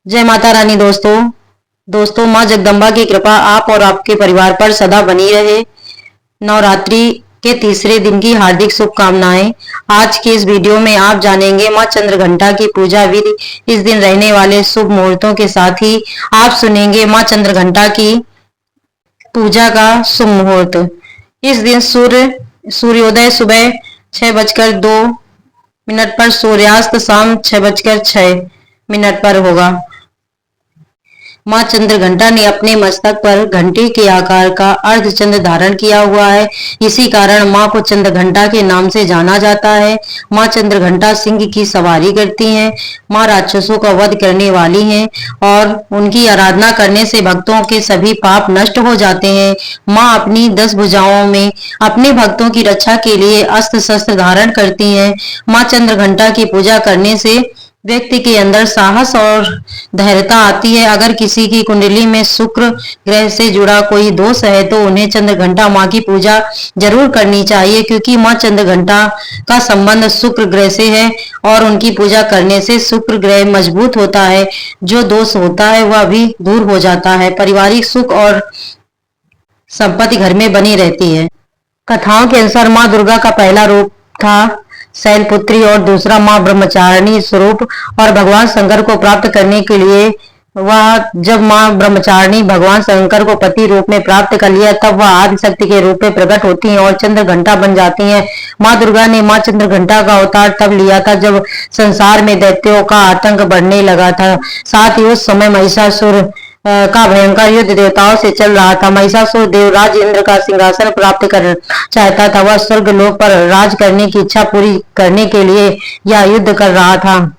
जय माता रानी। दोस्तों माँ जगदम्बा की कृपा आप और आपके परिवार पर सदा बनी रहे। नवरात्रि के तीसरे दिन की हार्दिक शुभकामनाएं। आज के इस वीडियो में आप जानेंगे माँ चंद्रघंटा की पूजा विधि, इस दिन रहने वाले शुभ मुहूर्तों के साथ ही आप सुनेंगे माँ चंद्रघंटा की पूजा का शुभ मुहूर्त। इस दिन सूर्योदय सुबह 6:02 पर, सूर्यास्त शाम 6:06 पर होगा। माँ चंद्रघंटा ने अपने मस्तक पर घंटी के आकार का अर्धचंद्र धारण किया हुआ है। इसी कारण माँ को चंद्रघंटा के नाम से जाना जाता है। माँ चंद्रघंटा सिंह की सवारी करती हैं। माँ राक्षसों का वध करने वाली हैं और उनकी आराधना करने से भक्तों के सभी पाप नष्ट हो जाते हैं। माँ अपनी 10 भुजाओं में अपने भक्तों की रक्षा के लिए अस्त्र शस्त्र धारण करती हैं। माँ चंद्रघंटा की पूजा करने से व्यक्ति के अंदर साहस और धैर्यता आती है। अगर किसी की कुंडली में शुक्र ग्रह से जुड़ा कोई दोष है तो उन्हें चंद्रघंटा माँ की पूजा जरूर करनी चाहिए, क्योंकि माँ चंद्रघंटा का संबंध शुक्र ग्रह से है और उनकी पूजा करने से शुक्र ग्रह मजबूत होता है। जो दोष होता है वह भी दूर हो जाता है। पारिवारिक सुख और संपत्ति घर में बनी रहती है। कथाओं के अनुसार माँ दुर्गा का पहला रूप था शैलपुत्री और दूसरा माँ ब्रह्मचारिणी स्वरूप, और भगवान शंकर को प्राप्त करने के लिए वह जब माँ ब्रह्मचारिणी भगवान शंकर को पति रूप में प्राप्त कर लिया तब वह आदिशक्ति के रूप में प्रकट होती हैं और चंद्रघंटा बन जाती हैं। माँ दुर्गा ने माँ चंद्रघंटा का अवतार तब लिया था जब संसार में दैत्यों का आतंक बढ़ने लगा था। साथ ही उस समय महिषासुर का भयंकर युद्ध देवताओं से चल रहा था। महिषासुर देवराज इंद्र का सिंहासन प्राप्त कर चाहता था। वह स्वर्ग लोक पर राज करने की इच्छा पूरी करने के लिए यह युद्ध कर रहा था।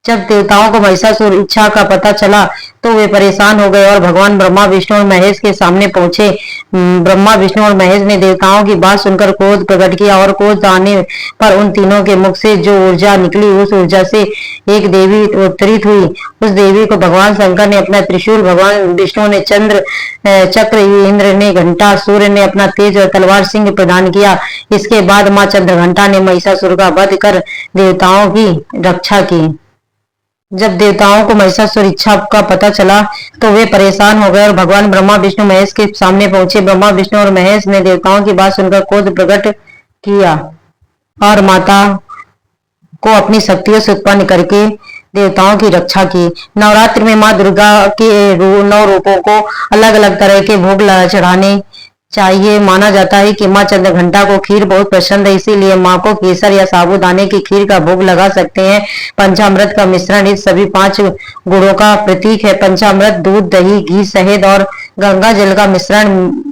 जब देवताओं को महिषासुर इच्छा का पता चला तो वे परेशान हो गए और भगवान ब्रह्मा विष्णु और महेश के सामने पहुंचे। ब्रह्मा विष्णु और महेश ने देवताओं की बात सुनकर क्रोध प्रकट किया और क्रोध आने पर उन तीनों के मुख से जो ऊर्जा निकली उस ऊर्जा से एक देवी अवतरित हुई। उस देवी को भगवान शंकर ने अपना त्रिशूल, भगवान विष्णु ने चक्र, इंद्र ने घंटा, सूर्य ने अपना तेज और तलवार सिंह प्रदान किया। इसके बाद माँ चंद्रघंटा ने महिषासुर का वध कर देवताओं की रक्षा की। जब देवताओं को महिषासुर इच्छा का पता चला तो वे परेशान हो गए और भगवान ब्रह्मा विष्णु महेश के सामने पहुंचे। ब्रह्मा विष्णु और महेश ने देवताओं की बात सुनकर क्रोध प्रकट किया और माता को अपनी शक्तियों से उत्पन्न करके देवताओं की रक्षा की। नवरात्रि में माँ दुर्गा के 9 रूपों को अलग अलग तरह के भोग चढ़ाने चाहिए। माना जाता है कि माँ चंद्रघंटा को खीर बहुत पसंद है, इसीलिए माँ को केसर या साबूदाने की खीर का भोग लगा सकते हैं। पंचामृत का मिश्रण इस सभी 5 गुणों का प्रतीक है। पंचामृत दूध, दही, घी, शहद और गंगा जल का मिश्रण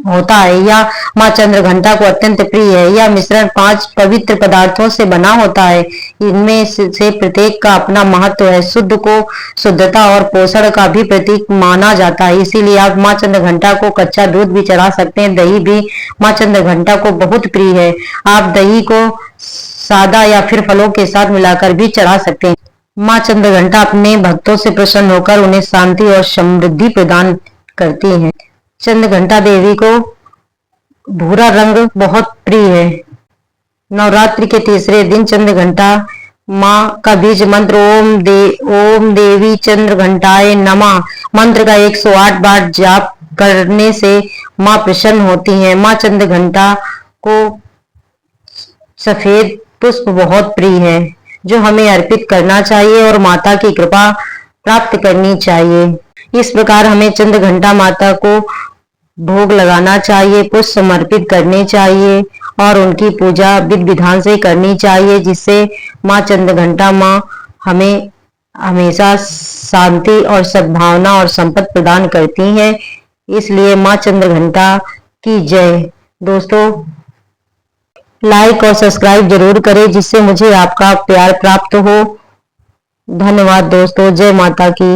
होता है। यह माँ चंद्रघंटा को अत्यंत प्रिय है। यह मिश्रण 5 पवित्र पदार्थों से बना होता है। इनमें से प्रत्येक का अपना महत्व है। शुद्ध को शुद्धता और पोषण का भी प्रतीक माना जाता है, इसीलिए आप माँ चंद्रघंटा को कच्चा दूध भी चढ़ा सकते हैं। दही भी माँ चंद्रघंटा को बहुत प्रिय है। आप दही को सादा या फिर फलों के साथ मिलाकर भी चढ़ा सकते हैं। माँ चंद्रघंटा अपने भक्तों से प्रसन्न होकर उन्हें शांति और समृद्धि प्रदान करती हैं। चंद्रघंटा देवी को भूरा रंग बहुत प्रिय है। नवरात्रि के तीसरे दिन चंद्रघंटा माँ का बीज मंत्र ओम देवी चंद्रघंटाए नमः मंत्र का 108 बार जाप करने से माँ प्रसन्न होती हैं। माँ चंद्रघंटा को सफेद पुष्प बहुत प्रिय है जो हमें अर्पित करना चाहिए और माता की कृपा प्राप्त करनी चाहिए। इस प्रकार हमें चंद्रघंटा माता को भोग लगाना चाहिए, पुष्प समर्पित करने चाहिए और उनकी पूजा विधि विधान से करनी चाहिए, जिससे माँ चंद्रघंटा माँ हमें हमेशा शांति और सद्भावना और संपत्ति प्रदान करती हैं। इसलिए माँ चंद्रघंटा की जय। दोस्तों लाइक और सब्सक्राइब जरूर करें, जिससे मुझे आपका प्यार प्राप्त हो। धन्यवाद दोस्तों। जय माता की।